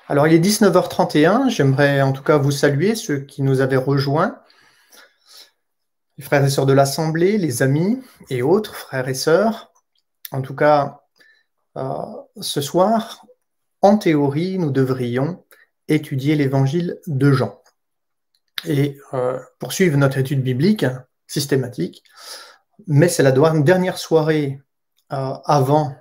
Alors, il est 19h31. J'aimerais en tout cas vous saluer, ceux qui nous avaient rejoints, les frères et sœurs de l'Assemblée, les amis et autres frères et sœurs. En tout cas, euh, ce soir, en théorie, nous devrions étudier l'évangile de Jean et poursuivre notre étude biblique systématique. Mais c'est la dernière soirée avant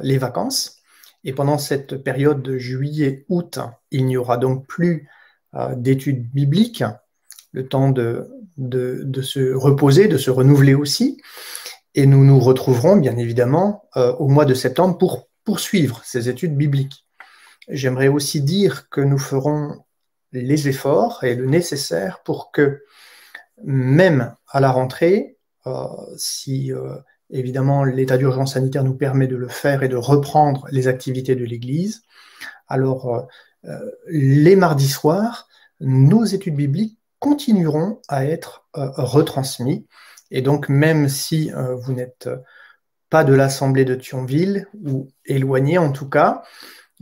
les vacances. Et pendant cette période de juillet-août, il n'y aura donc plus d'études bibliques, le temps de se reposer, de se renouveler aussi. Et nous nous retrouverons bien évidemment au mois de septembre pour poursuivre ces études bibliques. J'aimerais aussi dire que nous ferons les efforts et le nécessaire pour que, même à la rentrée, si évidemment l'état d'urgence sanitaire nous permet de le faire et de reprendre les activités de l'Église, alors les mardis soirs, nos études bibliques continueront à être retransmises. Et donc, même si vous n'êtes pas de l'Assemblée de Thionville, ou éloigné en tout cas,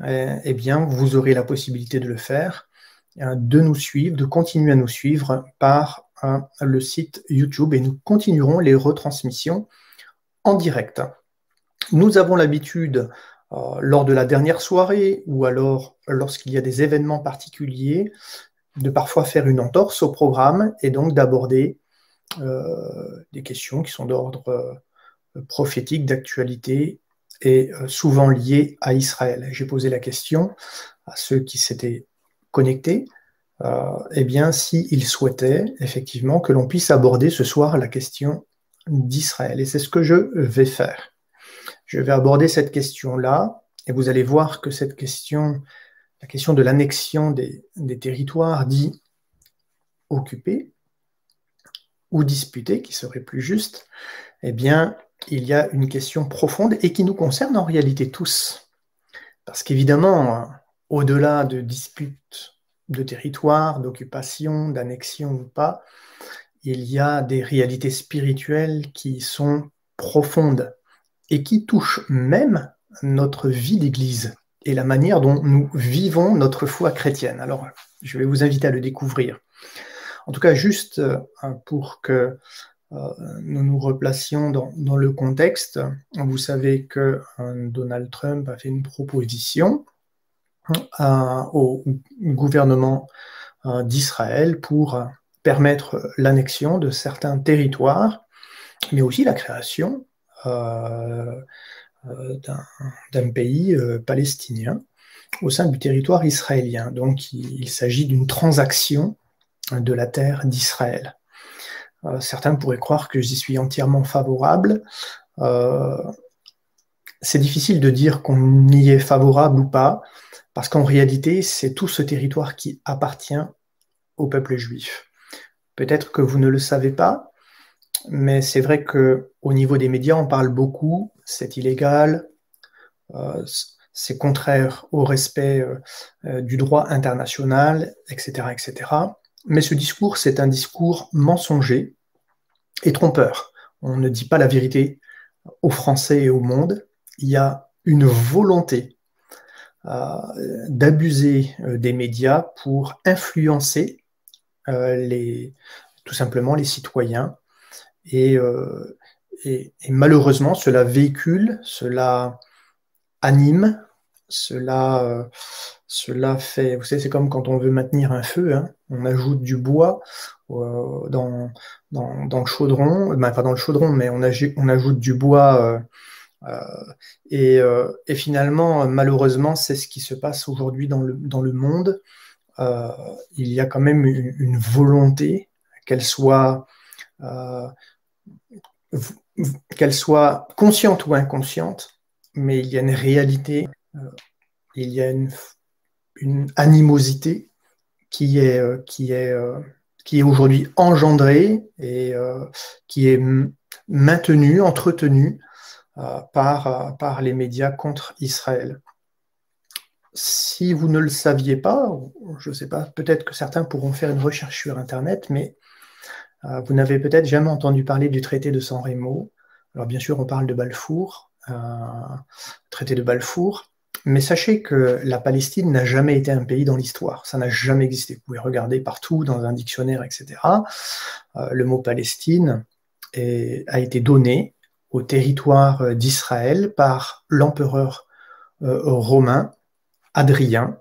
eh bien, vous aurez la possibilité de le faire, de nous suivre, de continuer à nous suivre par le site YouTube, et nous continuerons les retransmissions en direct. Nous avons l'habitude, lors de la dernière soirée, ou alors lorsqu'il y a des événements particuliers, de parfois faire une entorse au programme, et donc d'aborder des questions qui sont d'ordre prophétique, d'actualité, et souvent liées à Israël. J'ai posé la question à ceux qui s'étaient connectés, eh bien, s'ils souhaitaient effectivement que l'on puisse aborder ce soir la question d'Israël. Et c'est ce que je vais faire. Je vais aborder cette question-là, et vous allez voir que cette question, la question de l'annexion des territoires dits occupés, ou disputés, qui serait plus juste, eh bien, il y a une question profonde et qui nous concerne en réalité tous. Parce qu'évidemment, au-delà de disputes de territoire, d'occupation, d'annexion ou pas, il y a des réalités spirituelles qui sont profondes et qui touchent même notre vie d'Église et la manière dont nous vivons notre foi chrétienne. Alors, je vais vous inviter à le découvrir. En tout cas, juste pour que nous nous replacions dans le contexte, vous savez que Donald Trump a fait une proposition au gouvernement d'Israël pour permettre l'annexion de certains territoires, mais aussi la création d'un pays palestinien au sein du territoire israélien. Donc il s'agit d'une transaction de la terre d'Israël. Certains pourraient croire que j'y suis entièrement favorable. C'est difficile de dire qu'on y est favorable ou pas, parce qu'en réalité, c'est tout ce territoire qui appartient au peuple juif. Peut-être que vous ne le savez pas, mais c'est vrai qu'au niveau des médias, on parle beaucoup, c'est illégal, c'est contraire au respect du droit international, etc., etc. Mais ce discours, c'est un discours mensonger et trompeur. On ne dit pas la vérité aux Français et au monde. Il y a une volonté d'abuser des médias pour influencer tout simplement les citoyens. Et malheureusement, cela véhicule, cela anime, cela fait, vous savez, c'est comme quand on veut maintenir un feu, hein, on ajoute du bois dans le chaudron, ben, pas dans le chaudron, mais on ajoute du bois, et finalement, malheureusement, c'est ce qui se passe aujourd'hui dans le monde. Il y a quand même une volonté, qu'elle soit, euh, qu'elle soit consciente ou inconsciente, mais il y a une réalité, il y a une animosité qui est aujourd'hui engendrée et qui est maintenue, entretenue par les médias contre Israël. Si vous ne le saviez pas, je ne sais pas, peut-être que certains pourront faire une recherche sur Internet, mais vous n'avez peut-être jamais entendu parler du traité de San Remo. Alors bien sûr, on parle de Balfour, traité de Balfour, Mais sachez que la Palestine n'a jamais été un pays dans l'histoire. Ça n'a jamais existé. Vous pouvez regarder partout dans un dictionnaire, etc. Le mot Palestine a été donné au territoire d'Israël par l'empereur romain Hadrien,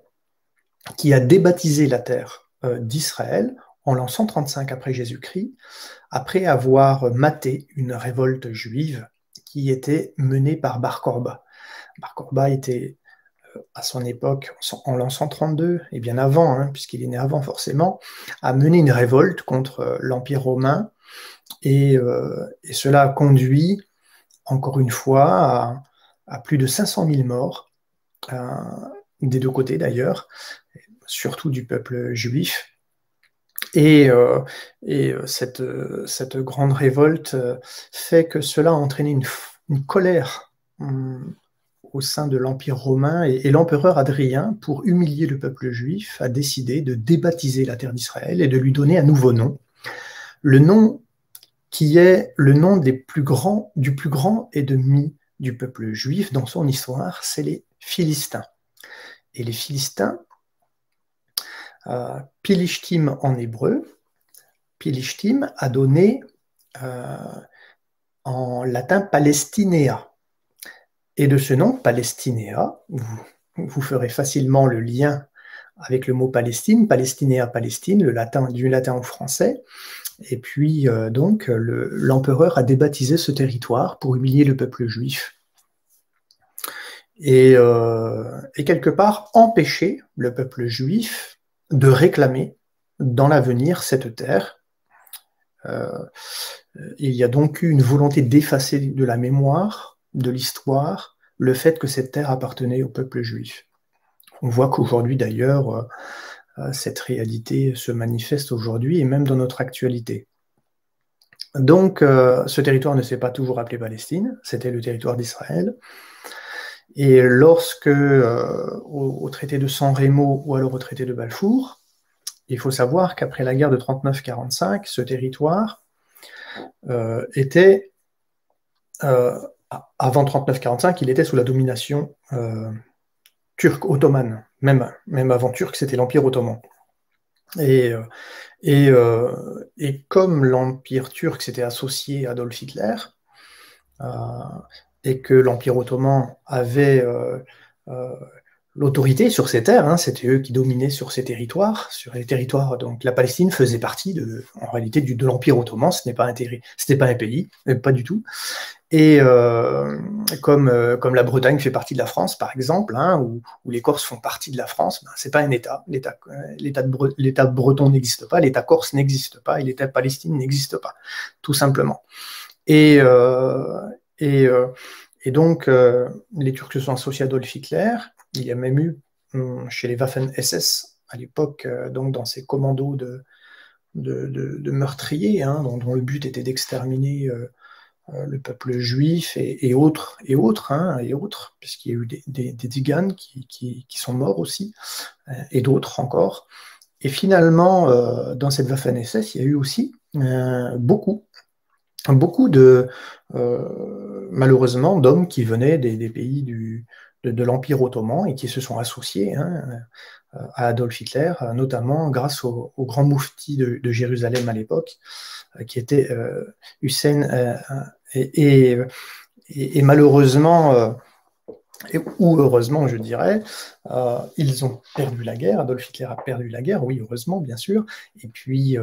qui a débaptisé la terre d'Israël en l'an 135 après Jésus-Christ, après avoir maté une révolte juive qui était menée par Bar Korba. Bar Korba était à son époque, en l'an 132, et bien avant, hein, puisqu'il est né avant forcément, a mené une révolte contre l'Empire romain, et cela a conduit, encore une fois, à plus de 500 000 morts, des deux côtés d'ailleurs, surtout du peuple juif. Et cette grande révolte fait que cela a entraîné une colère au sein de l'Empire romain, et l'empereur Hadrien, pour humilier le peuple juif, a décidé de débaptiser la terre d'Israël et de lui donner un nouveau nom. Le nom qui est le nom du plus grand ennemi du peuple juif dans son histoire, c'est les Philistins. Et les Philistins, Pilishtim en hébreu, Pilishtim a donné en latin Palestinéa. Et de ce nom, Palestinéa, vous ferez facilement le lien avec le mot Palestine, Palestinéa, Palestine, du latin au français. Et puis, donc, l'empereur a débaptisé ce territoire pour humilier le peuple juif. Et quelque part, empêcher le peuple juif de réclamer dans l'avenir cette terre. Il y a donc eu une volonté d'effacer de la mémoire, de l'histoire, le fait que cette terre appartenait au peuple juif. On voit qu'aujourd'hui, d'ailleurs, cette réalité se manifeste aujourd'hui et même dans notre actualité. Donc, ce territoire ne s'est pas toujours appelé Palestine, c'était le territoire d'Israël. Et lorsque, au traité de San Remo ou alors au traité de Balfour, il faut savoir qu'après la guerre de 39-45, ce territoire était, avant 39-45, il était sous la domination turque ottomane. Même avant turc, c'était l'Empire ottoman. Et comme l'Empire turc s'était associé à Adolf Hitler, et que l'Empire ottoman avait l'autorité sur ces terres, hein, c'était eux qui dominaient sur ces territoires, donc la Palestine faisait partie en réalité de l'Empire ottoman, ce n'était pas un pays, pas du tout. Et comme la Bretagne fait partie de la France, par exemple, hein, ou les Corses font partie de la France, ben, c'est pas un État. L'État breton n'existe pas, l'État corse n'existe pas, et l'État palestinien n'existe pas, tout simplement. Et donc, les Turcs se sont associés à Adolf Hitler. Il y a même eu, chez les Waffen-SS, à l'époque, donc dans ces commandos de meurtriers, hein, dont le but était d'exterminer le peuple juif et autres, puisqu'il y a eu des Tziganes qui sont morts aussi, et d'autres encore. Et finalement, dans cette Waffen-SS, il y a eu aussi beaucoup malheureusement, d'hommes qui venaient des pays de l'Empire ottoman et qui se sont associés, hein, à Adolf Hitler, notamment grâce au grand moufti de Jérusalem à l'époque, qui était Hussein, et malheureusement, ou heureusement, je dirais, ils ont perdu la guerre. Adolf Hitler a perdu la guerre, oui, heureusement, bien sûr, et puis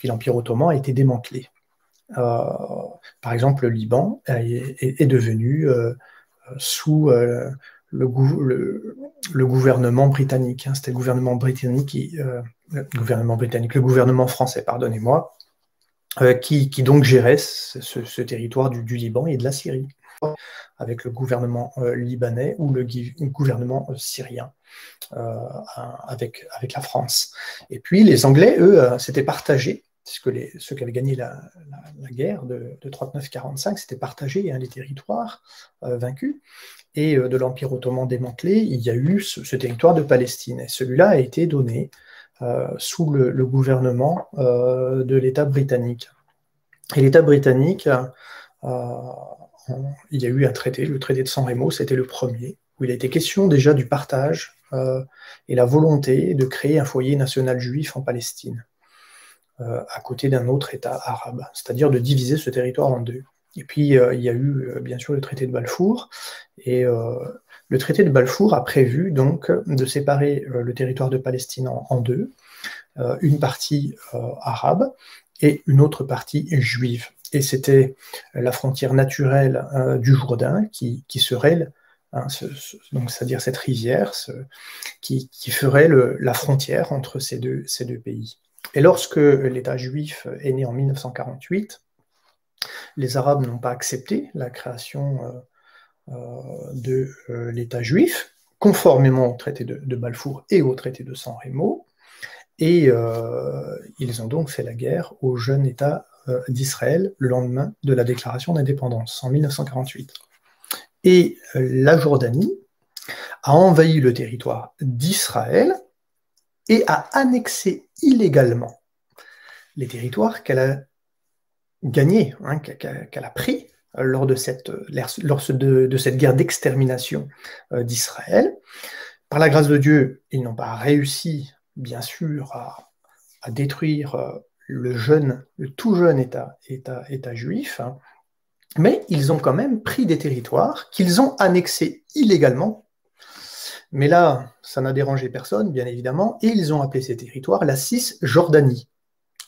l'Empire ottoman a été démantelé. Par exemple, le Liban est devenu sous le gouvernement britannique. Hein, c'était le gouvernement français, pardonnez-moi, qui donc gérait ce territoire du Liban et de la Syrie, avec le gouvernement libanais ou le gouvernement syrien, avec la France. Et puis les Anglais, eux, s'étaient partagés, puisque ceux qui avaient gagné la guerre de 39-45 s'étaient partagés, hein, les territoires vaincus, et de l'Empire ottoman démantelé, il y a eu ce territoire de Palestine. Et celui-là a été donné sous le gouvernement de l'État britannique. Et l'État britannique, il y a eu un traité, le traité de San Remo, c'était le premier, où il a été question déjà du partage et la volonté de créer un foyer national juif en Palestine, à côté d'un autre État arabe, c'est-à-dire de diviser ce territoire en deux. Et puis, il y a eu, bien sûr, le traité de Balfour, et le traité de Balfour a prévu donc de séparer le territoire de Palestine en deux, une partie arabe et une autre partie juive. Et c'était la frontière naturelle du Jourdain qui serait, donc c'est-à-dire cette rivière, qui ferait la frontière entre ces deux pays. Et lorsque l'État juif est né en 1948, les Arabes n'ont pas accepté la création de l'État juif, conformément au traité de Balfour et au traité de San Remo, et ils ont donc fait la guerre au jeune État d'Israël le lendemain de la déclaration d'indépendance, en 1948. Et la Jordanie a envahi le territoire d'Israël et a annexé illégalement les territoires qu'elle a gagnés, qu'elle a pris lors de cette guerre d'extermination d'Israël. Par la grâce de Dieu, ils n'ont pas réussi, bien sûr, à détruire le tout jeune État juif, mais ils ont quand même pris des territoires qu'ils ont annexés illégalement. Mais là, ça n'a dérangé personne, bien évidemment, et ils ont appelé ces territoires la Cisjordanie.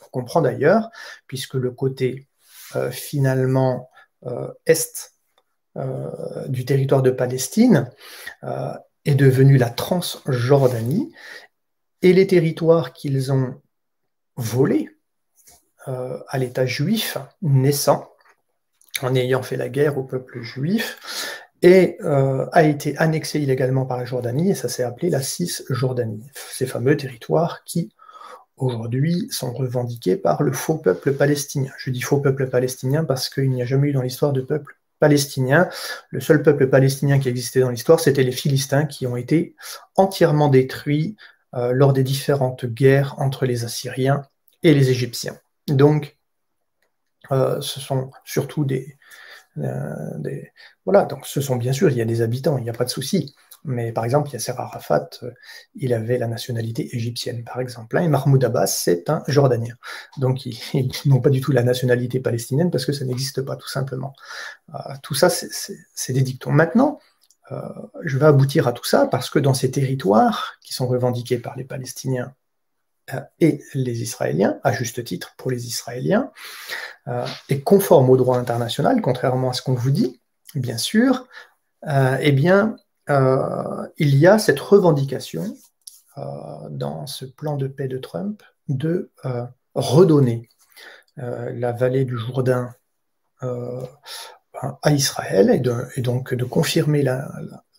On comprend d'ailleurs, puisque le côté finalement est du territoire de Palestine est devenu la Transjordanie, et les territoires qu'ils ont volés à l'État juif naissant, en ayant fait la guerre au peuple juif, et a été annexé illégalement par la Jordanie, et ça s'est appelé la Cisjordanie. Ces fameux territoires qui, aujourd'hui, sont revendiqués par le faux peuple palestinien. Je dis faux peuple palestinien parce qu'il n'y a jamais eu dans l'histoire de peuple palestinien. Le seul peuple palestinien qui existait dans l'histoire, c'était les Philistins, qui ont été entièrement détruits lors des différentes guerres entre les Assyriens et les Égyptiens. Donc, ce sont surtout voilà, donc ce sont bien sûr, il y a des habitants, il n'y a pas de souci. Mais par exemple, Yasser Arafat, il avait la nationalité égyptienne, par exemple, et Mahmoud Abbas, c'est un Jordanien. Donc, ils n'ont pas du tout la nationalité palestinienne parce que ça n'existe pas, tout simplement. Tout ça, c'est des dictons. Maintenant, je vais aboutir à tout ça parce que dans ces territoires qui sont revendiqués par les Palestiniens et les Israéliens, à juste titre pour les Israéliens, et conforme au droit international, contrairement à ce qu'on vous dit, bien sûr, eh bien, il y a cette revendication dans ce plan de paix de Trump de redonner la vallée du Jourdain à Israël et donc de confirmer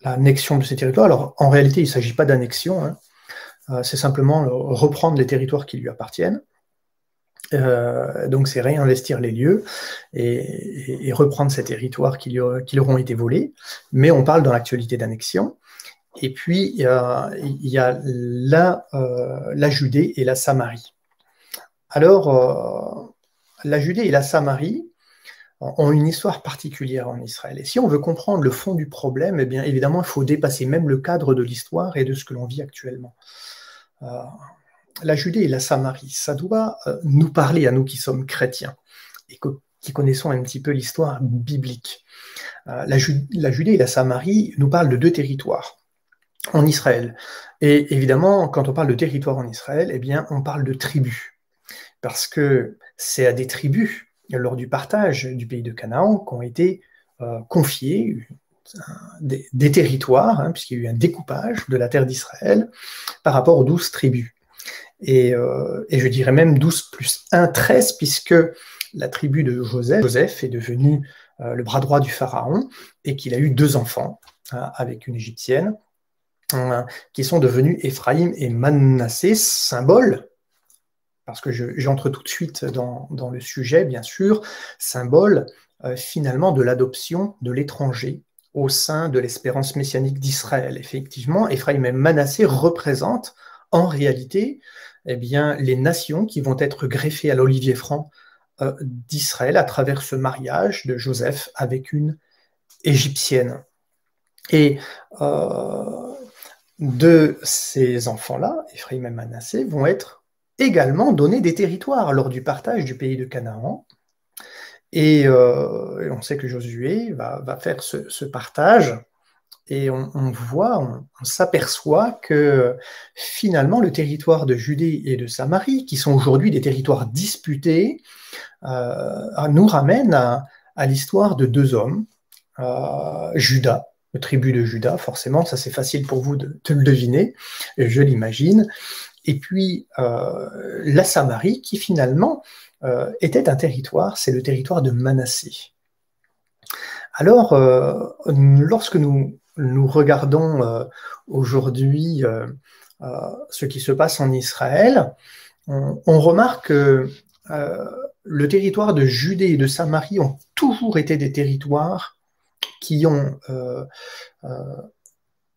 l'annexion de ces territoires. Alors, en réalité, il ne s'agit pas d'annexion, c'est simplement reprendre les territoires qui lui appartiennent. Donc c'est réinvestir les lieux et reprendre ces territoires qui leur ont été volés, mais on parle dans l'actualité d'annexion. Et puis il y a la Judée et la Samarie. Alors la Judée et la Samarie ont une histoire particulière en Israël. Et si on veut comprendre le fond du problème, eh bien évidemment il faut dépasser même le cadre de l'histoire et de ce que l'on vit actuellement. La Judée et la Samarie, ça doit nous parler à nous qui sommes chrétiens et qui connaissons un petit peu l'histoire biblique. La Judée et la Samarie nous parlent de deux territoires en Israël. Et évidemment, quand on parle de territoire en Israël, eh bien, on parle de tribus. Parce que c'est à des tribus, lors du partage du pays de Canaan, qu'ont été confiés des territoires, puisqu'il y a eu un découpage de la terre d'Israël par rapport aux 12 tribus. Et je dirais même 12 plus 1, 13, puisque la tribu de Joseph est devenue le bras droit du pharaon et qu'il a eu 2 enfants avec une égyptienne qui sont devenus Éphraïm et Manassé, symbole, parce que j'entre tout de suite dans le sujet, bien sûr, symbole finalement de l'adoption de l'étranger au sein de l'espérance messianique d'Israël. Effectivement, Éphraïm et Manassé représentent en réalité eh bien, les nations qui vont être greffées à l'olivier franc d'Israël à travers ce mariage de Joseph avec une égyptienne. Et de ces enfants-là, Ephraïm et Manassé, vont être également donnés des territoires lors du partage du pays de Canaan. Et on sait que Josué va faire ce partage, et on voit, on s'aperçoit que finalement le territoire de Judée et de Samarie, qui sont aujourd'hui des territoires disputés, nous ramène à l'histoire de deux hommes, Juda, le tribu de Juda, forcément, ça c'est facile pour vous de le deviner, je l'imagine, et puis la Samarie, qui finalement était un territoire, c'est le territoire de Manassé. Alors, lorsque nous regardons aujourd'hui ce qui se passe en Israël, on remarque que le territoire de Judée et de Samarie ont toujours été des territoires qui ont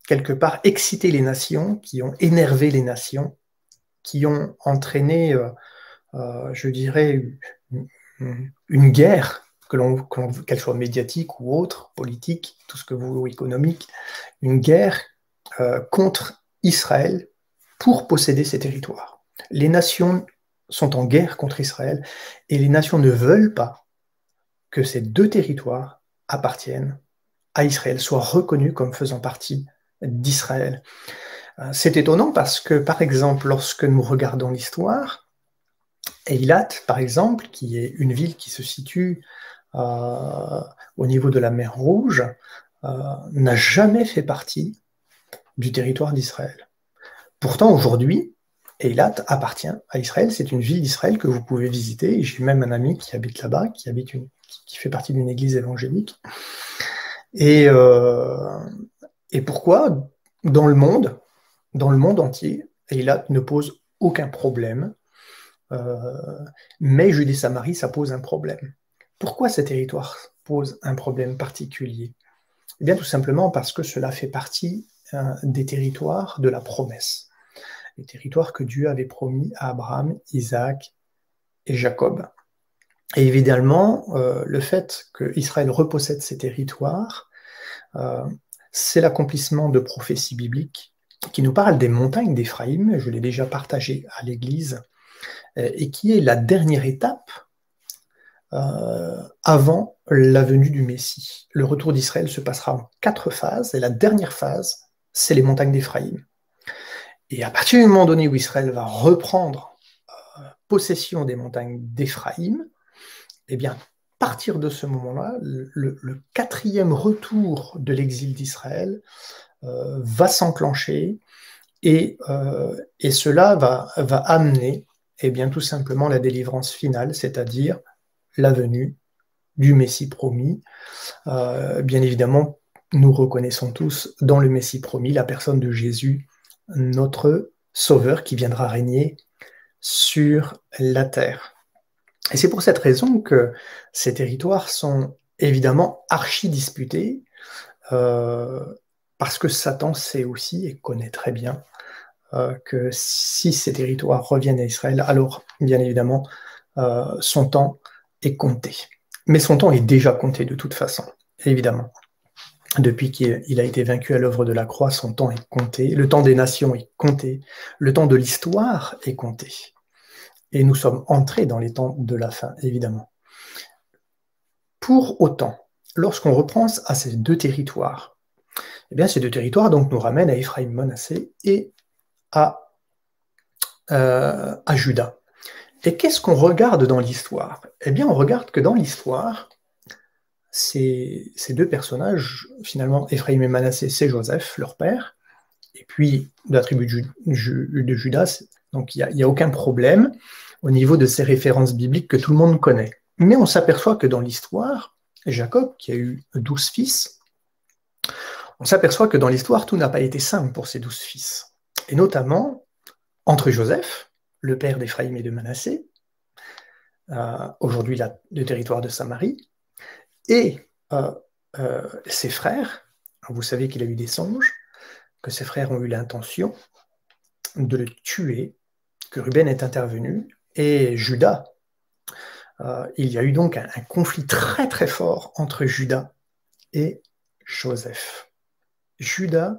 quelque part excité les nations, qui ont énervé les nations, qui ont entraîné, je dirais, une guerre, qu'elle soit médiatique ou autre, politique, tout ce que vous voulez, économique, une guerre contre Israël pour posséder ces territoires. Les nations sont en guerre contre Israël et les nations ne veulent pas que ces deux territoires appartiennent à Israël, soient reconnus comme faisant partie d'Israël. C'est étonnant parce que, par exemple, lorsque nous regardons l'histoire, Eilat, par exemple, qui est une ville qui se situe au niveau de la mer Rouge, n'a jamais fait partie du territoire d'Israël. Pourtant, aujourd'hui, Eilat appartient à Israël, c'est une ville d'Israël que vous pouvez visiter, j'ai même un ami qui habite là-bas, qui fait partie d'une église évangélique. Et pourquoi, dans le monde entier, Eilat ne pose aucun problème, mais Judée-Samarie, ça pose un problème. Pourquoi ces territoires posent un problème particulier? Eh bien, tout simplement parce que cela fait partie des territoires de la promesse, les territoires que Dieu avait promis à Abraham, Isaac et Jacob. Et évidemment, le fait qu'Israël repossède ces territoires, c'est l'accomplissement de prophéties bibliques qui nous parlent des montagnes d'Éphraïm, je l'ai déjà partagé à l'Église, et qui est la dernière étape avant la venue du Messie. Le retour d'Israël se passera en 4 phases, et la dernière phase, c'est les montagnes d'Éphraïm. Et à partir du moment donné où Israël va reprendre possession des montagnes d'Éphraïm, eh bien, à partir de ce moment-là, le 4e retour de l'exil d'Israël va s'enclencher, et cela va amener, eh bien, tout simplement la délivrance finale, c'est-à-dire la venue du Messie promis. Bien évidemment, nous reconnaissons tous dans le Messie promis la personne de Jésus, notre Sauveur, qui viendra régner sur la terre. Et c'est pour cette raison que ces territoires sont évidemment archi-disputés, parce que Satan sait aussi et connaît très bien que si ces territoires reviennent à Israël, alors bien évidemment son temps est compté. Mais son temps est déjà compté de toute façon, évidemment. Depuis qu'il a été vaincu à l'œuvre de la croix, son temps est compté, le temps des nations est compté, le temps de l'histoire est compté. Et nous sommes entrés dans les temps de la fin, évidemment. Pour autant, lorsqu'on repense à ces deux territoires, eh bien, ces deux territoires donc, nous ramènent à Ephraïm, Manassé et à Juda. Et qu'est-ce qu'on regarde dans l'histoire? Eh bien, on regarde que dans l'histoire, ces deux personnages, finalement, Ephraïm et Manassé, c'est Joseph, leur père, et puis de la tribu de Judas, donc il n'y a aucun problème au niveau de ces références bibliques que tout le monde connaît. Mais on s'aperçoit que dans l'histoire, Jacob, qui a eu 12 fils, on s'aperçoit que dans l'histoire, tout n'a pas été simple pour ces 12 fils. Et notamment, entre Joseph, le père d'Ephraïm et de Manassé, aujourd'hui le territoire de Samarie, et ses frères. Vous savez qu'il a eu des songes, que ses frères ont eu l'intention de le tuer, que Ruben est intervenu, et Juda. Il y a eu donc un conflit très très fort entre Juda et Joseph. Judas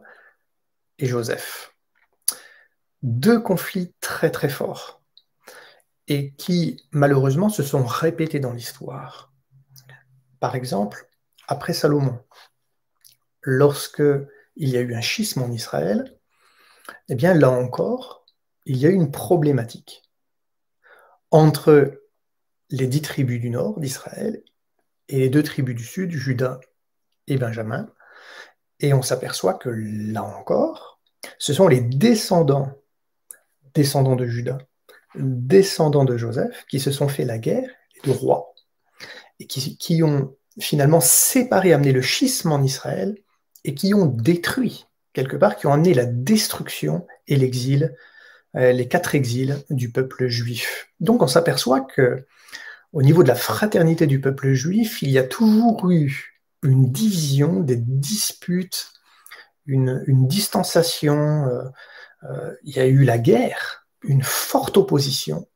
et Joseph. Deux conflits très très forts et qui malheureusement se sont répétés dans l'histoire. Par exemple, après Salomon, lorsque il y a eu un schisme en Israël, eh bien là encore, il y a eu une problématique entre les 10 tribus du nord d'Israël et les 2 tribus du sud, Juda et Benjamin. Et on s'aperçoit que là encore, ce sont les descendants de Juda, descendants de Joseph, qui se sont fait la guerre, les 2 rois, et qui ont finalement séparé, amené le schisme en Israël, et qui ont détruit, quelque part, qui ont amené la destruction et l'exil, les 4 exils du peuple juif. Donc on s'aperçoit que au niveau de la fraternité du peuple juif, il y a toujours eu une division, des disputes, une distanciation, il y a eu la guerre, une forte opposition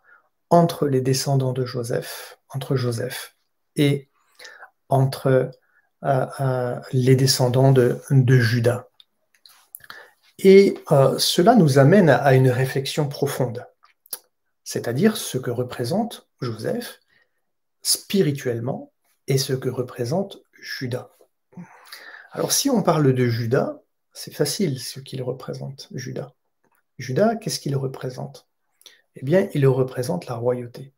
entre les descendants de Joseph, entre Joseph et entre les descendants de Juda. Et cela nous amène à une réflexion profonde, c'est-à-dire ce que représente Joseph spirituellement et ce que représente Judas. Alors si on parle de Judas, c'est facile ce qu'il représente, Judas. Judas, qu'est-ce qu'il représente? Eh bien, il représente la royauté.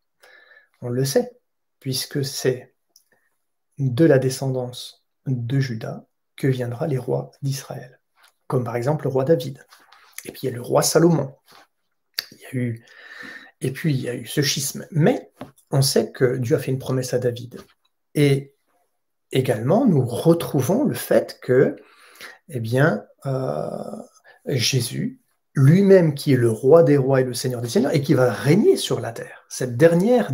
On le sait, puisque c'est de la descendance de Judas que viendra les rois d'Israël, comme par exemple le roi David. Et puis il y a le roi Salomon. Et puis il y a eu ce schisme. Mais on sait que Dieu a fait une promesse à David. Et également, nous retrouvons le fait que, eh bien, Jésus, lui-même qui est le roi des rois et le seigneur des seigneurs, et qui va régner sur la terre, cette dernière,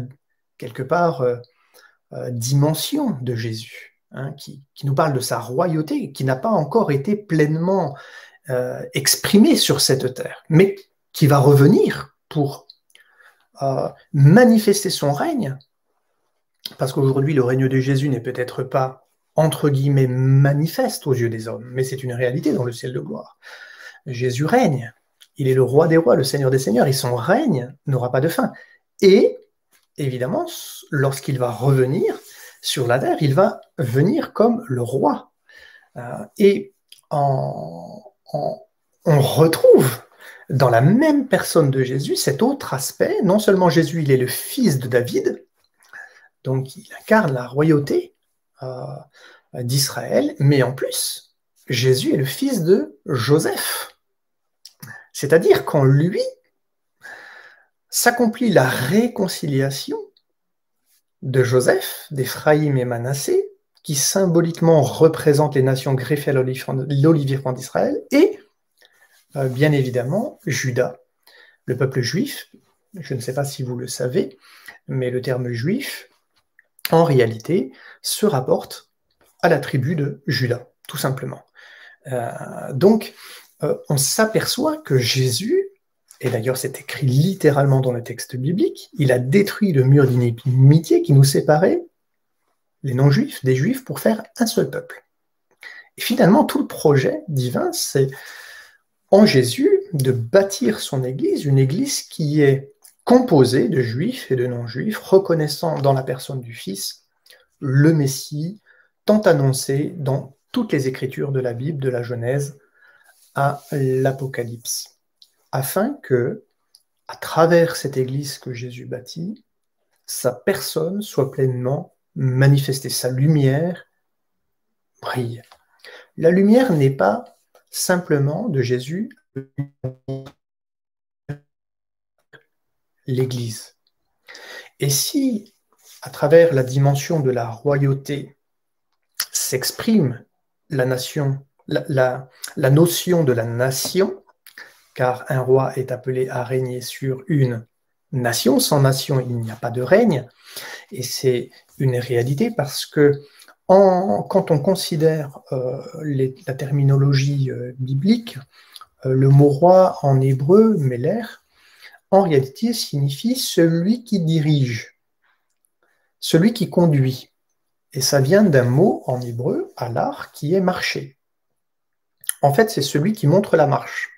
quelque part, dimension de Jésus, hein, qui nous parle de sa royauté, qui n'a pas encore été pleinement exprimée sur cette terre, mais qui va revenir pour manifester son règne, parce qu'aujourd'hui, le règne de Jésus n'est peut-être pas, entre guillemets, manifeste aux yeux des hommes, mais c'est une réalité dans le ciel de gloire. Jésus règne, il est le roi des rois, le seigneur des seigneurs, et son règne n'aura pas de fin. Et, évidemment, lorsqu'il va revenir sur la terre, il va venir comme le roi. Et on retrouve dans la même personne de Jésus cet autre aspect. Non seulement Jésus, il est le fils de David, donc il incarne la royauté d'Israël, mais en plus, Jésus est le fils de Joseph. C'est-à-dire qu'en lui s'accomplit la réconciliation de Joseph, d'Éphraïm et Manassé, qui symboliquement représentent les nations greffées à l'olivier franc d'Israël, et bien évidemment Juda, le peuple juif. Je ne sais pas si vous le savez, mais le terme juif, en réalité, se rapporte à la tribu de Juda, tout simplement. Donc, on s'aperçoit que Jésus, et d'ailleurs c'est écrit littéralement dans le texte biblique, il a détruit le mur d'inimitié qui nous séparait, les non-juifs, des juifs, pour faire un seul peuple. Et finalement, tout le projet divin, c'est en Jésus de bâtir son Église, une Église qui est composée de juifs et de non-juifs, reconnaissant dans la personne du Fils le Messie, tant annoncé dans toutes les écritures de la Bible, de la Genèse à l'Apocalypse, afin que, à travers cette Église que Jésus bâtit, sa personne soit pleinement manifestée, sa lumière brille. La lumière n'est pas simplement de Jésus l'Église. Et si, à travers la dimension de la royauté, s'exprime la notion de la nation, car un roi est appelé à régner sur une nation. Sans nation, il n'y a pas de règne. Et c'est une réalité parce que quand on considère la terminologie biblique, le mot roi en hébreu, Meler, en réalité signifie celui qui dirige, celui qui conduit. Et ça vient d'un mot en hébreu, alar, qui est marcher. en fait, c'est celui qui montre la marche.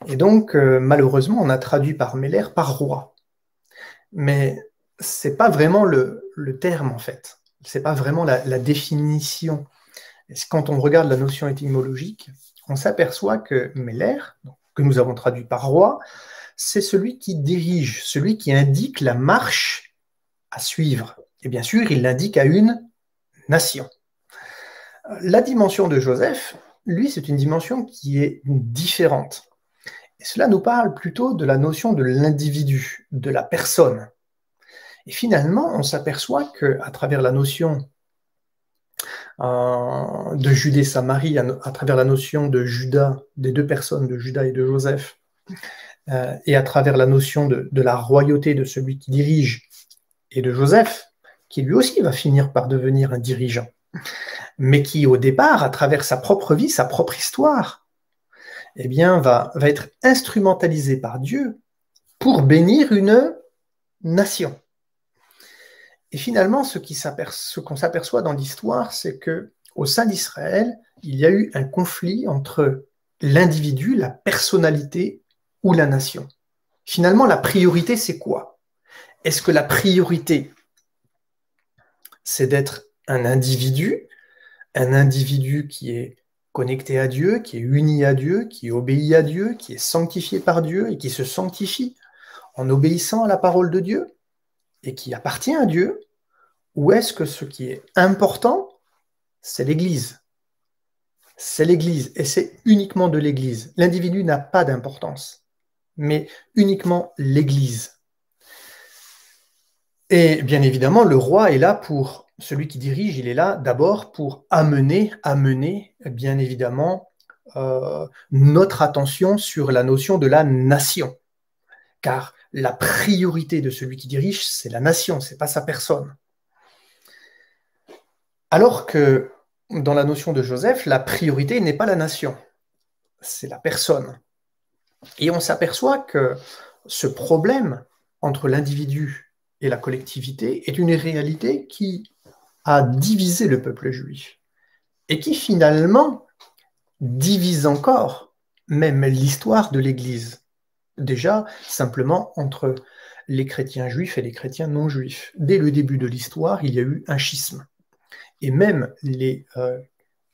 Et donc, malheureusement, on a traduit par Meller par roi. Mais ce n'est pas vraiment le terme, en fait. Ce n'est pas vraiment la définition. Et quand on regarde la notion étymologique, on s'aperçoit que Meller, que nous avons traduit par roi, c'est celui qui dirige, celui qui indique la marche à suivre. Et bien sûr, il l'indique à une nation. La dimension de Joseph, lui, c'est une dimension qui est différente. Et cela nous parle plutôt de la notion de l'individu, de la personne. Et finalement, on s'aperçoit qu'à travers la notion de Judée-Samarie, à travers la notion de Judas, des deux personnes, de Judas et de Joseph, et à travers la notion de la royauté de celui qui dirige, et de Joseph, qui lui aussi va finir par devenir un dirigeant, mais qui au départ, à travers sa propre vie, sa propre histoire, eh bien, va être instrumentalisé par Dieu pour bénir une nation. Et finalement, ce qu'on s'aperçoit dans l'histoire, c'est que au sein d'Israël, il y a eu un conflit entre l'individu, la personnalité ou la nation. Finalement, la priorité, c'est quoi? Est-ce que la priorité, c'est d'être un individu qui est connecté à Dieu, qui est uni à Dieu, qui obéit à Dieu, qui est sanctifié par Dieu et qui se sanctifie en obéissant à la parole de Dieu et qui appartient à Dieu? Ou est-ce que ce qui est important, c'est l'Église? C'est l'Église, et c'est uniquement de l'Église. L'individu n'a pas d'importance, mais uniquement l'Église. Et bien évidemment, le roi est là pour, celui qui dirige, il est là d'abord pour amener bien évidemment, notre attention sur la notion de la nation. Car la priorité de celui qui dirige, c'est la nation, c'est pas sa personne. Alors que dans la notion de Joseph, la priorité n'est pas la nation, c'est la personne. Et on s'aperçoit que ce problème entre l'individu et la collectivité est une réalité qui a divisé le peuple juif et qui finalement divise encore même l'histoire de l'Église. Déjà, simplement entre les chrétiens juifs et les chrétiens non juifs. Dès le début de l'histoire, il y a eu un schisme. Et même les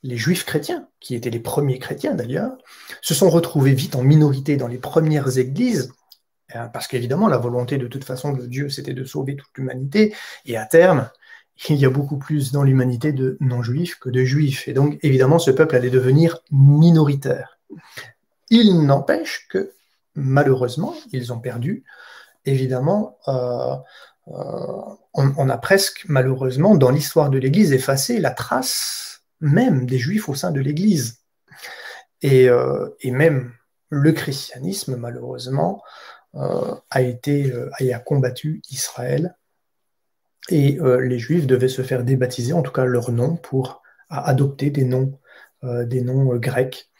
juifs chrétiens, qui étaient les premiers chrétiens d'ailleurs, se sont retrouvés vite en minorité dans les premières églises, parce qu'évidemment, la volonté de toute façon de Dieu, c'était de sauver toute l'humanité, et à terme, il y a beaucoup plus dans l'humanité de non-juifs que de juifs. Et donc, évidemment, ce peuple allait devenir minoritaire. Il n'empêche que, malheureusement, ils ont perdu, évidemment, on a presque, malheureusement, dans l'histoire de l'Église, effacé la trace même des Juifs au sein de l'Église. Et même le christianisme, malheureusement, a combattu Israël. Et les Juifs devaient se faire débaptiser, en tout cas leur nom, pour adopter des noms grecs,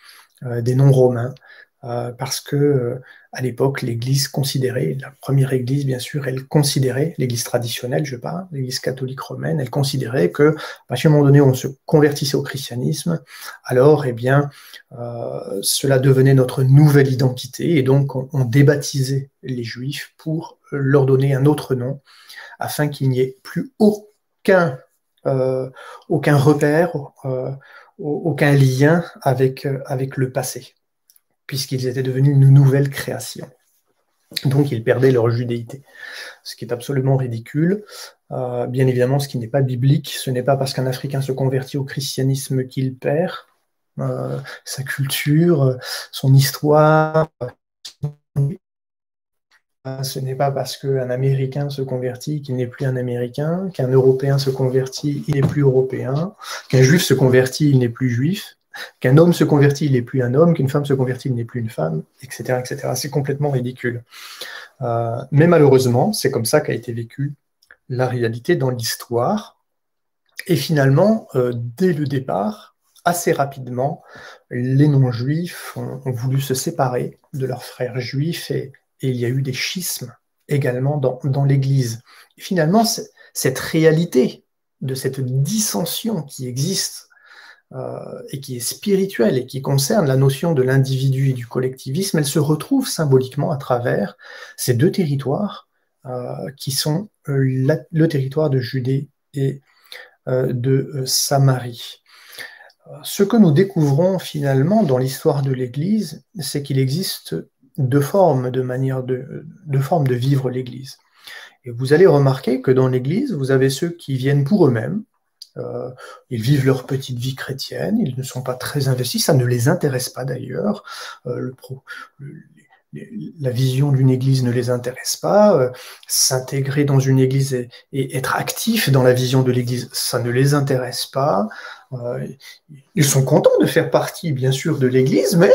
des noms romains. Parce que à l'époque, l'Église considérait, la première Église, bien sûr, elle considérait, l'Église traditionnelle, je parle, l'Église catholique romaine, elle considérait que, à partir d'un moment donné, on se convertissait au christianisme, alors, eh bien, cela devenait notre nouvelle identité, et donc on débaptisait les Juifs pour leur donner un autre nom, afin qu'il n'y ait plus aucun repère, aucun lien avec le passé, puisqu'ils étaient devenus une nouvelle création. Donc ils perdaient leur judéité, ce qui est absolument ridicule. Bien évidemment, ce qui n'est pas biblique, ce n'est pas parce qu'un Africain se convertit au christianisme qu'il perd sa culture, son histoire. Ce n'est pas parce qu'un Américain se convertit qu'il n'est plus un Américain, qu'un Européen se convertit, il n'est plus Européen, qu'un Juif se convertit, il n'est plus Juif, qu'un homme se convertit, il n'est plus un homme, qu'une femme se convertit, il n'est plus une femme, etc. etc. C'est complètement ridicule. Mais malheureusement, c'est comme ça qu'a été vécue la réalité dans l'histoire. Et finalement, dès le départ, assez rapidement, les non-juifs ont voulu se séparer de leurs frères juifs et il y a eu des schismes également dans l'Église. Et finalement, cette réalité de cette dissension qui existe et qui est spirituelle et qui concerne la notion de l'individu et du collectivisme, elle se retrouve symboliquement à travers ces deux territoires qui sont le territoire de Judée et de Samarie. Ce que nous découvrons finalement dans l'histoire de l'Église, c'est qu'il existe deux formes deux formes de vivre l'Église. Et vous allez remarquer que dans l'Église, vous avez ceux qui viennent pour eux-mêmes, ils vivent leur petite vie chrétienne, ils ne sont pas très investis, ça ne les intéresse pas d'ailleurs, la vision d'une église ne les intéresse pas, s'intégrer dans une église et être actif dans la vision de l'église, ça ne les intéresse pas. Ils sont contents de faire partie, bien sûr, de l'église, mais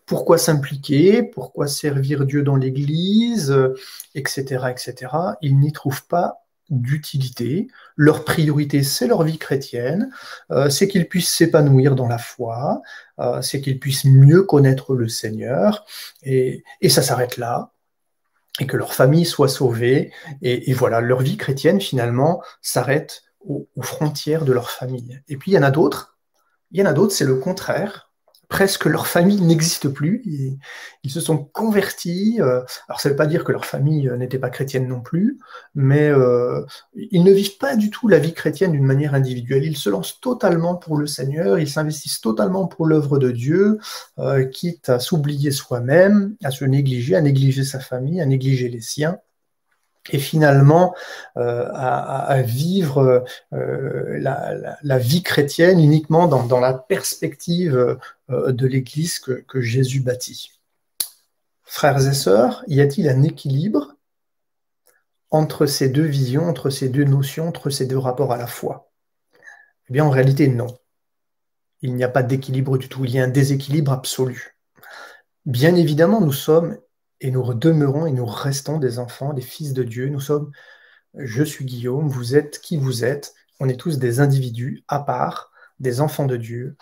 pourquoi s'impliquer, pourquoi servir Dieu dans l'église, etc., etc. Ils n'y trouvent pas d'utilité. Leur priorité, c'est leur vie chrétienne, c'est qu'ils puissent s'épanouir dans la foi, c'est qu'ils puissent mieux connaître le Seigneur, et ça s'arrête là, et que leur famille soit sauvée, et voilà, leur vie chrétienne, finalement, s'arrête aux frontières de leur famille. Et puis, il y en a d'autres, c'est le contraire. Presque leur famille n'existe plus, ils se sont convertis, alors ça ne veut pas dire que leur famille n'était pas chrétienne non plus, mais ils ne vivent pas du tout la vie chrétienne d'une manière individuelle, ils se lancent totalement pour le Seigneur, ils s'investissent totalement pour l'œuvre de Dieu, quitte à s'oublier soi-même, à se négliger, à négliger sa famille, à négliger les siens, et finalement à vivre la vie chrétienne uniquement dans la perspective de l'Église que Jésus bâtit. Frères et sœurs, y a-t-il un équilibre entre ces deux visions, entre ces deux notions, entre ces deux rapports à la foi? Eh bien, en réalité, non. Il n'y a pas d'équilibre du tout, il y a un déséquilibre absolu. Bien évidemment, nous sommes et nous demeurons et nous restons des enfants, des fils de Dieu. Nous sommes, je suis Guillaume, vous êtes qui vous êtes. On est tous des individus à part, des enfants de Dieu.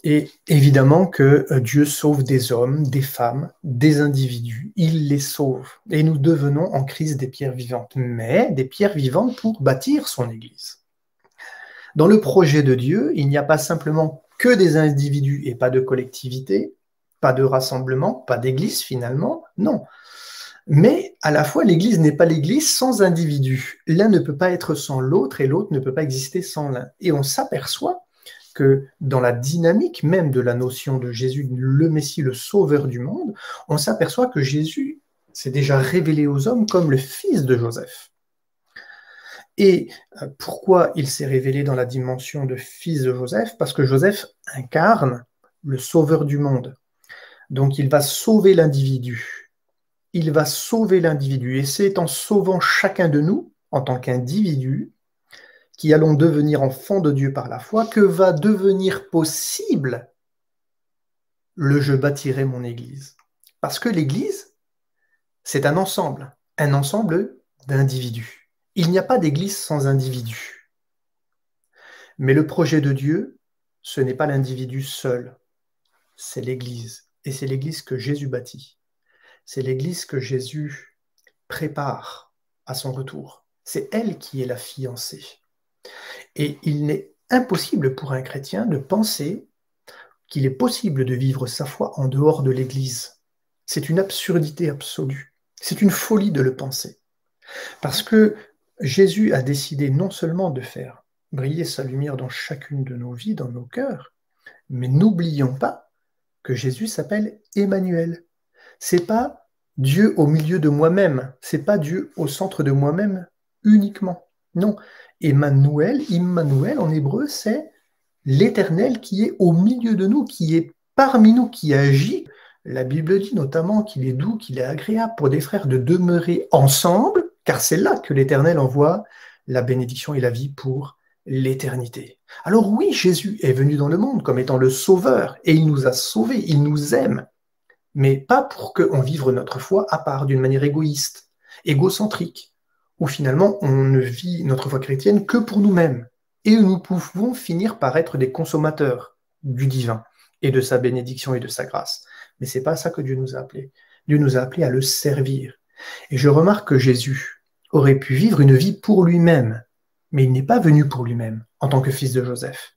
Et évidemment que Dieu sauve des hommes, des femmes, des individus. Il les sauve. Et nous devenons en Christ des pierres vivantes. Mais des pierres vivantes pour bâtir son Église. Dans le projet de Dieu, il n'y a pas simplement que des individus et pas de collectivité, pas de rassemblement, pas d'église finalement, non. Mais à la fois, l'église n'est pas l'église sans individu. L'un ne peut pas être sans l'autre et l'autre ne peut pas exister sans l'un. Et on s'aperçoit que dans la dynamique même de la notion de Jésus, le Messie, le Sauveur du monde, on s'aperçoit que Jésus s'est déjà révélé aux hommes comme le fils de Joseph. Et pourquoi il s'est révélé dans la dimension de fils de Joseph? Parce que Joseph incarne le Sauveur du monde. Donc il va sauver l'individu. Il va sauver l'individu. Et c'est en sauvant chacun de nous, en tant qu'individu, qui allons devenir enfants de Dieu par la foi, que va devenir possible le je bâtirai mon Église. Parce que l'Église, c'est un ensemble d'individus. Il n'y a pas d'Église sans individu. Mais le projet de Dieu, ce n'est pas l'individu seul, c'est l'Église. Et c'est l'Église que Jésus bâtit. C'est l'Église que Jésus prépare à son retour. C'est elle qui est la fiancée. Et il n'est impossible pour un chrétien de penser qu'il est possible de vivre sa foi en dehors de l'Église. C'est une absurdité absolue. C'est une folie de le penser. Parce que Jésus a décidé non seulement de faire briller sa lumière dans chacune de nos vies, dans nos cœurs, mais n'oublions pas que Jésus s'appelle Emmanuel. C'est pas Dieu au milieu de moi-même, c'est pas Dieu au centre de moi-même uniquement. Non, Emmanuel en hébreu, c'est l'Éternel qui est au milieu de nous, qui est parmi nous, qui agit. La Bible dit notamment qu'il est doux, qu'il est agréable pour des frères de demeurer ensemble, car c'est là que l'Éternel envoie la bénédiction et la vie pour l'éternité. Alors oui, Jésus est venu dans le monde comme étant le sauveur, et il nous a sauvés, il nous aime, mais pas pour qu'on vive notre foi à part, d'une manière égoïste, égocentrique, où finalement on ne vit notre foi chrétienne que pour nous-mêmes, et nous pouvons finir par être des consommateurs du divin, et de sa bénédiction et de sa grâce. Mais c'est pas ça que Dieu nous a appelés. Dieu nous a appelés à le servir. Et je remarque que Jésus aurait pu vivre une vie pour lui-même, mais il n'est pas venu pour lui-même, en tant que fils de Joseph.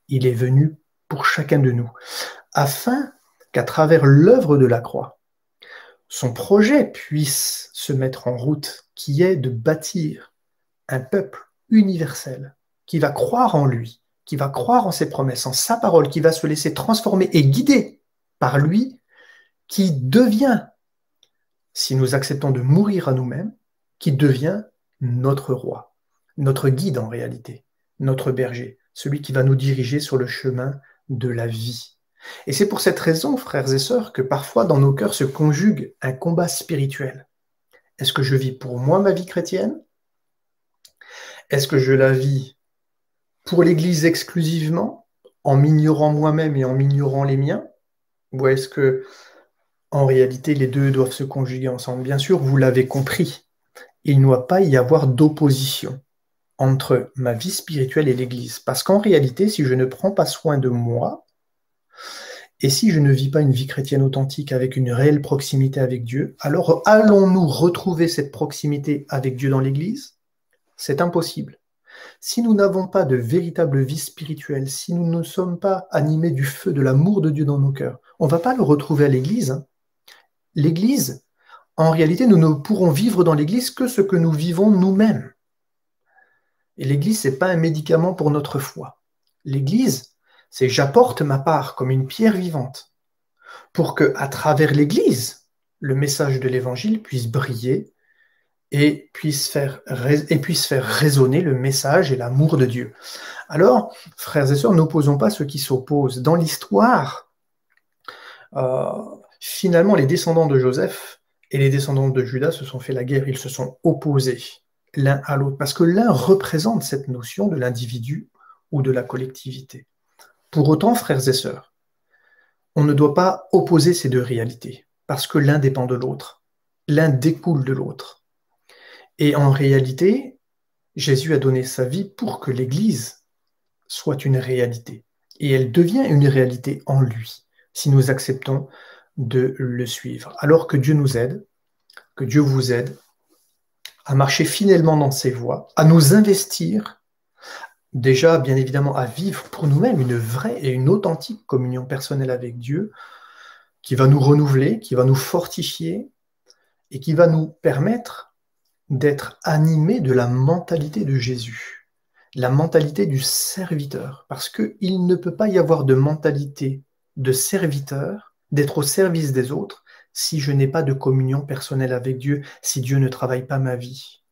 il est venu pour chacun de nous, afin qu'à travers l'œuvre de la croix, son projet puisse se mettre en route, qui est de bâtir un peuple universel, qui va croire en lui, qui va croire en ses promesses, en sa parole, qui va se laisser transformer et guider par lui, qui devient, si nous acceptons de mourir à nous-mêmes, qui devient notre roi, notre guide en réalité, notre berger, celui qui va nous diriger sur le chemin de la vie. Et c'est pour cette raison, frères et sœurs, que parfois dans nos cœurs se conjugue un combat spirituel. Est-ce que je vis pour moi ma vie chrétienne? Est-ce que je la vis pour l'Église exclusivement, en m'ignorant moi-même et en m'ignorant les miens? Ou est-ce que, en réalité, les deux doivent se conjuguer ensemble? Bien sûr, vous l'avez compris, il ne doit pas y avoir d'opposition entre ma vie spirituelle et l'Église. Parce qu'en réalité, si je ne prends pas soin de moi, et si je ne vis pas une vie chrétienne authentique avec une réelle proximité avec Dieu, alors allons-nous retrouver cette proximité avec Dieu dans l'Église? C'est impossible. Si nous n'avons pas de véritable vie spirituelle, si nous ne sommes pas animés du feu de l'amour de Dieu dans nos cœurs, on ne va pas le retrouver à l'Église. L'Église, en réalité, nous ne pourrons vivre dans l'Église que ce que nous vivons nous-mêmes. Et l'Église, ce n'est pas un médicament pour notre foi. L'Église, c'est j'apporte ma part comme une pierre vivante pour que, à travers l'Église, le message de l'Évangile puisse briller et puisse faire résonner le message et l'amour de Dieu. Alors, frères et sœurs, n'opposons pas ceux qui s'opposent. Dans l'histoire, finalement, les descendants de Joseph et les descendants de Judas se sont fait la guerre, ils se sont opposés l'un à l'autre, parce que l'un représente cette notion de l'individu ou de la collectivité. Pour autant, frères et sœurs, on ne doit pas opposer ces deux réalités, parce que l'un dépend de l'autre, l'un découle de l'autre. Et en réalité, Jésus a donné sa vie pour que l'Église soit une réalité. Et elle devient une réalité en lui, si nous acceptons de le suivre. Alors que Dieu nous aide, que Dieu vous aide à marcher fidèlement dans ses voies, à nous investir, déjà, bien évidemment, à vivre pour nous-mêmes une vraie et une authentique communion personnelle avec Dieu, qui va nous renouveler, qui va nous fortifier et qui va nous permettre d'être animés de la mentalité de Jésus, la mentalité du serviteur, parce qu'il ne peut pas y avoir de mentalité de serviteur, d'être au service des autres, si je n'ai pas de communion personnelle avec Dieu, si Dieu ne travaille pas ma vie.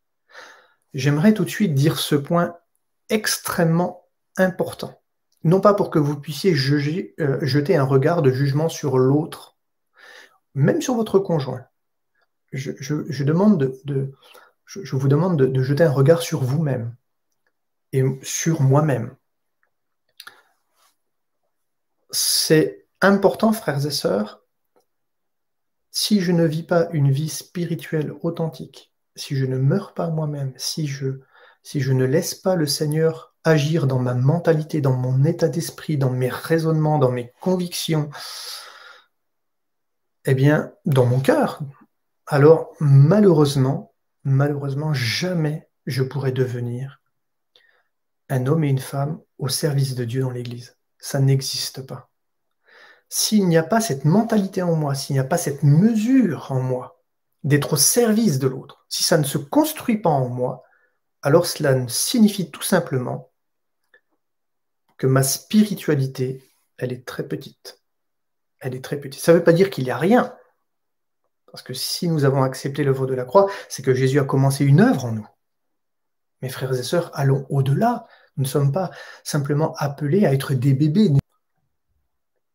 J'aimerais tout de suite dire ce point extrêmement important, non pas pour que vous puissiez jeter un regard de jugement sur l'autre, même sur votre conjoint. Je vous demande de jeter un regard sur vous-même et sur moi-même. C'est important, frères et sœurs, si je ne vis pas une vie spirituelle authentique, si je ne meurs pas moi-même, si je ne laisse pas le Seigneur agir dans ma mentalité, dans mon état d'esprit, dans mes raisonnements, dans mes convictions, eh bien, dans mon cœur, alors malheureusement, jamais je pourrai devenir un homme et une femme au service de Dieu dans l'Église. Ça n'existe pas. S'il n'y a pas cette mentalité en moi, s'il n'y a pas cette mesure en moi, d'être au service de l'autre, si ça ne se construit pas en moi, alors cela signifie tout simplement que ma spiritualité, elle est très petite. Elle est très petite. Ça ne veut pas dire qu'il n'y a rien. Parce que si nous avons accepté l'œuvre de la croix, c'est que Jésus a commencé une œuvre en nous. Mes frères et sœurs, allons au-delà. Nous ne sommes pas simplement appelés à être des bébés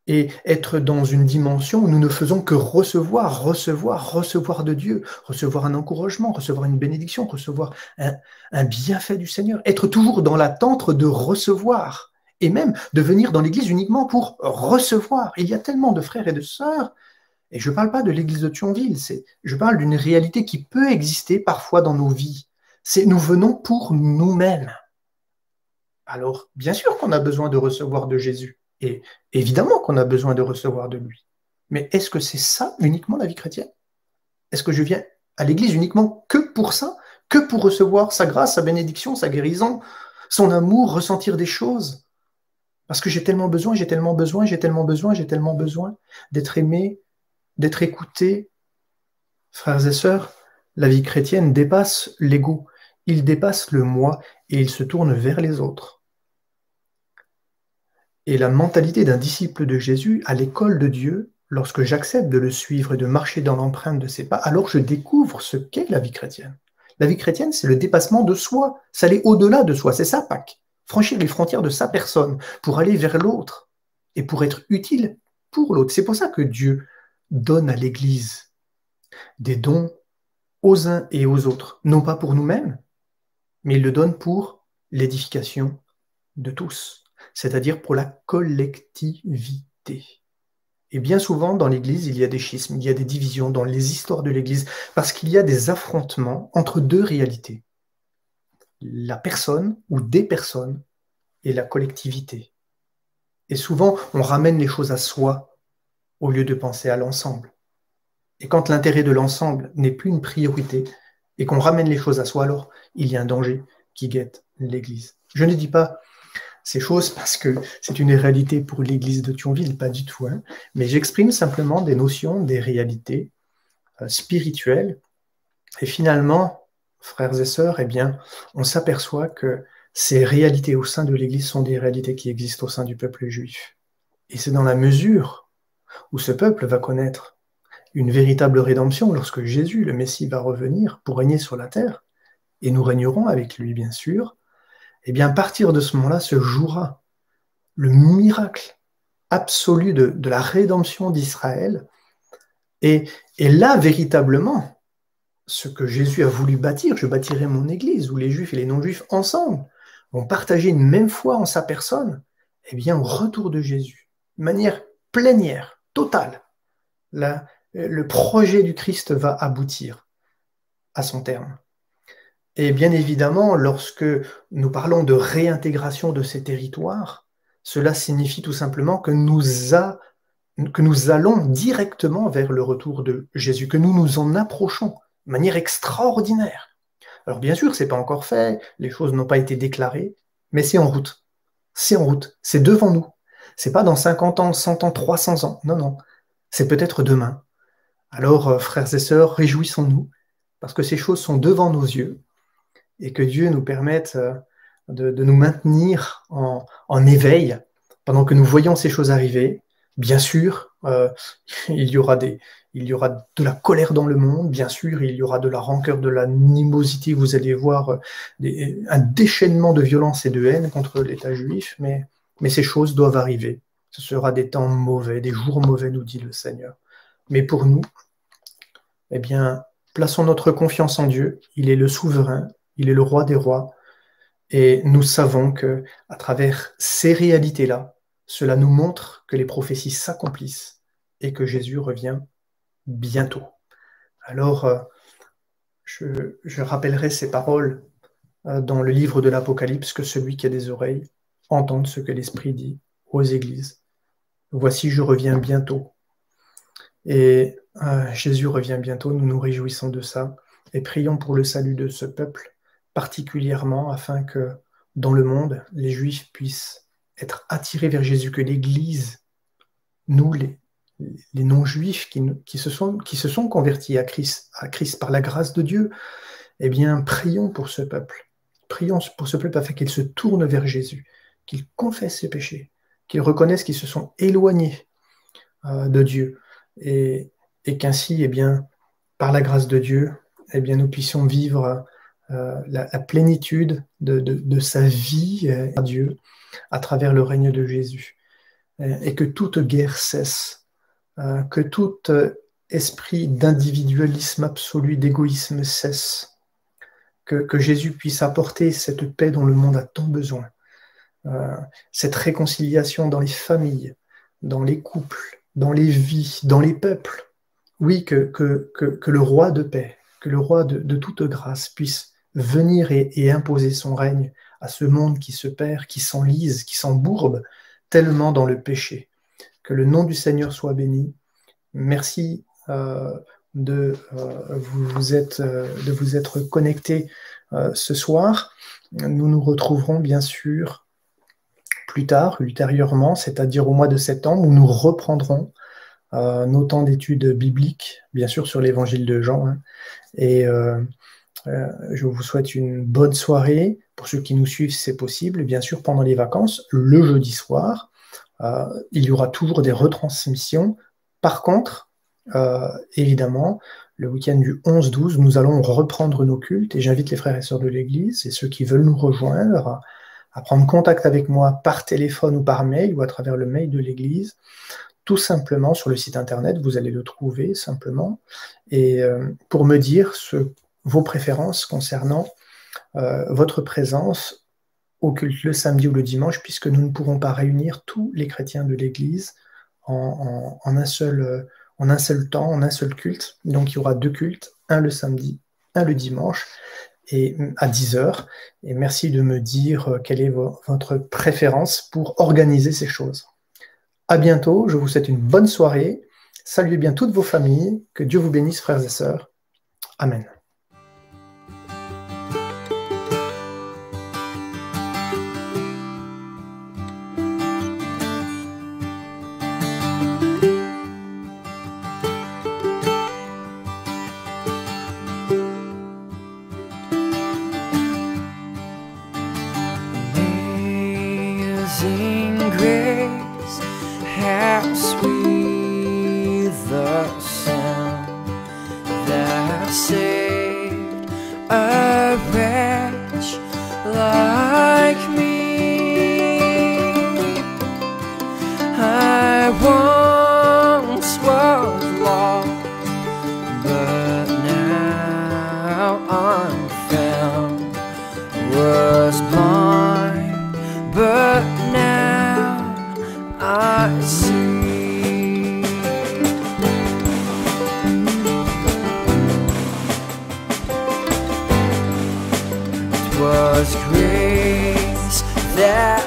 et être dans une dimension où nous ne faisons que recevoir de Dieu, recevoir un encouragement, recevoir une bénédiction, recevoir un bienfait du Seigneur, être toujours dans l'attente de recevoir et même de venir dans l'Église uniquement pour recevoir. Il y a tellement de frères et de sœurs, et je ne parle pas de l'Église de Thionville, je parle d'une réalité qui peut exister parfois dans nos vies. C'est nous venons pour nous-mêmes. Alors, bien sûr qu'on a besoin de recevoir de Jésus. Et évidemment qu'on a besoin de recevoir de lui. Mais est-ce que c'est ça uniquement la vie chrétienne? Est-ce que je viens à l'Église uniquement que pour ça? Que pour recevoir sa grâce, sa bénédiction, sa guérison, son amour, ressentir des choses? Parce que j'ai tellement besoin, j'ai tellement besoin, j'ai tellement besoin, j'ai tellement besoin d'être aimé, d'être écouté. Frères et sœurs, la vie chrétienne dépasse l'ego, il dépasse le moi et il se tourne vers les autres. Et la mentalité d'un disciple de Jésus à l'école de Dieu, lorsque j'accepte de le suivre et de marcher dans l'empreinte de ses pas, alors je découvre ce qu'est la vie chrétienne. La vie chrétienne, c'est le dépassement de soi, c'est aller au-delà de soi, c'est ça Pâques. Franchir les frontières de sa personne pour aller vers l'autre et pour être utile pour l'autre. C'est pour ça que Dieu donne à l'Église des dons aux uns et aux autres, non pas pour nous-mêmes, mais il le donne pour l'édification de tous, c'est-à-dire pour la collectivité. Et bien souvent, dans l'Église, il y a des schismes, il y a des divisions dans les histoires de l'Église, parce qu'il y a des affrontements entre deux réalités, la personne ou des personnes et la collectivité. Et souvent, on ramène les choses à soi au lieu de penser à l'ensemble. Et quand l'intérêt de l'ensemble n'est plus une priorité et qu'on ramène les choses à soi, alors il y a un danger qui guette l'Église. Je ne dis pas ces choses parce que c'est une réalité pour l'Église de Thionville, pas du tout, hein, mais j'exprime simplement des notions, des réalités spirituelles. Et finalement, frères et sœurs, eh bien, on s'aperçoit que ces réalités au sein de l'Église sont des réalités qui existent au sein du peuple juif. Et c'est dans la mesure où ce peuple va connaître une véritable rédemption lorsque Jésus, le Messie, va revenir pour régner sur la terre, et nous régnerons avec lui, bien sûr, et bien à partir de ce moment-là se jouera le miracle absolu de la rédemption d'Israël. Et là, véritablement, ce que Jésus a voulu bâtir, je bâtirai mon Église, où les Juifs et les non-Juifs ensemble vont partager une même foi en sa personne, eh bien, au retour de Jésus, de manière plénière, totale, là, le projet du Christ va aboutir à son terme. Et bien évidemment, lorsque nous parlons de réintégration de ces territoires, cela signifie tout simplement que nous allons directement vers le retour de Jésus, que nous nous en approchons de manière extraordinaire. Alors bien sûr, ce n'est pas encore fait, les choses n'ont pas été déclarées, mais c'est en route. C'est en route, c'est devant nous. C'est pas dans 50 ans, 100 ans, 300 ans. Non, non. C'est peut-être demain. Alors, frères et sœurs, réjouissons-nous, parce que ces choses sont devant nos yeux, et que Dieu nous permette de nous maintenir en éveil pendant que nous voyons ces choses arriver. Bien sûr, il y aura de la colère dans le monde, bien sûr, il y aura de la rancœur, de l'animosité, vous allez voir un déchaînement de violence et de haine contre l'État juif, mais ces choses doivent arriver. Ce sera des temps mauvais, des jours mauvais, nous dit le Seigneur. Mais pour nous, eh bien, plaçons notre confiance en Dieu. Il est le souverain, il est le roi des rois. Et nous savons que, à travers ces réalités-là, cela nous montre que les prophéties s'accomplissent et que Jésus revient bientôt. Alors, je rappellerai ces paroles dans le livre de l'Apocalypse, que celui qui a des oreilles entende ce que l'Esprit dit aux églises. Voici, je reviens bientôt. Et Jésus revient bientôt, nous nous réjouissons de ça et prions pour le salut de ce peuple, particulièrement afin que dans le monde, les Juifs puissent être attirés vers Jésus, que l'Église, nous, les non-Juifs qui se sont convertis à Christ par la grâce de Dieu, eh bien, prions pour ce peuple. Prions pour ce peuple afin qu'il se tourne vers Jésus, qu'il confesse ses péchés, qu'il reconnaisse qu'ils se sont éloignés de Dieu, et qu'ainsi, eh bien, par la grâce de Dieu, eh bien, nous puissions vivre la plénitude de sa vie à Dieu à travers le règne de Jésus. Et que toute guerre cesse, que tout esprit d'individualisme absolu, d'égoïsme cesse, que Jésus puisse apporter cette paix dont le monde a tant besoin, cette réconciliation dans les familles, dans les couples, dans les vies, dans les peuples. Oui, que le roi de paix, que le roi de toute grâce puisse venir et imposer son règne à ce monde qui se perd, qui s'enlise, qui s'embourbe tellement dans le péché. Que le nom du Seigneur soit béni. Merci de vous être connectés ce soir. Nous nous retrouverons bien sûr plus tard, ultérieurement, c'est-à-dire au mois de septembre, où nous reprendrons nos temps d'études bibliques, bien sûr sur l'évangile de Jean. Hein. Et je vous souhaite une bonne soirée. Pour ceux qui nous suivent, c'est possible. Bien sûr, pendant les vacances, le jeudi soir, il y aura toujours des retransmissions. Par contre, évidemment, le week-end du 11-12, nous allons reprendre nos cultes et j'invite les frères et sœurs de l'Église et ceux qui veulent nous rejoindre à prendre contact avec moi par téléphone ou par mail ou à travers le mail de l'Église. Tout simplement sur le site internet, vous allez le trouver simplement, et pour me dire vos préférences concernant votre présence au culte le samedi ou le dimanche, puisque nous ne pourrons pas réunir tous les chrétiens de l'Église en un seul temps, en un seul culte. Donc il y aura 2 cultes, un le samedi, un le dimanche, et à 10h. Et merci de me dire quelle est votre préférence pour organiser ces choses. À bientôt, je vous souhaite une bonne soirée. Saluez bien toutes vos familles. Que Dieu vous bénisse, frères et sœurs. Amen. Amazing grace, how sweet the sound that saved a wretch like me. I once was lost, but now I'm found. Was blind, but now I see. 'Twas grace that